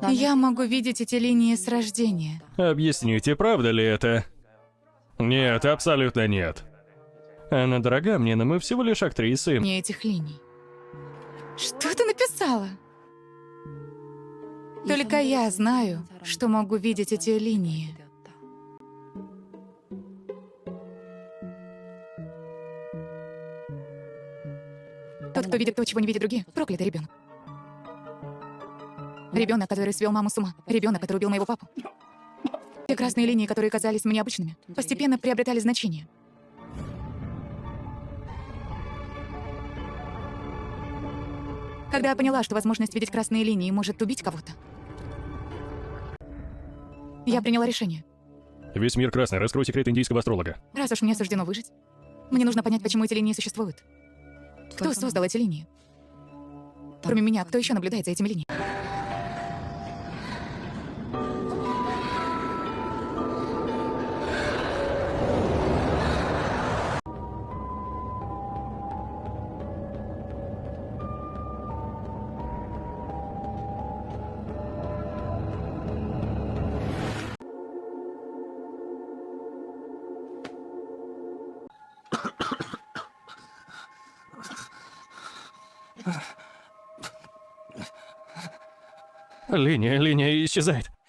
Я могу видеть эти линии с рождения. Объясните, правда ли это? Нет, абсолютно нет. Она дорога мне, но мы всего лишь актрисы. Не этих линий. Что ты написала? Только я знаю, что могу видеть эти линии. Тот, кто видит то, чего не видят другие, проклятый ребенок. Ребенок, который свел маму с ума. Ребенок, который убил моего папу. Те красные линии, которые казались мне обычными, постепенно приобретали значение. Когда я поняла, что возможность видеть красные линии может убить кого-то, я приняла решение. Весь мир красный, раскрой секрет индийского астролога. Раз уж мне суждено выжить, мне нужно понять, почему эти линии существуют. Кто создал эти линии? Кроме меня, кто еще наблюдает за этими линиями? Линия исчезает.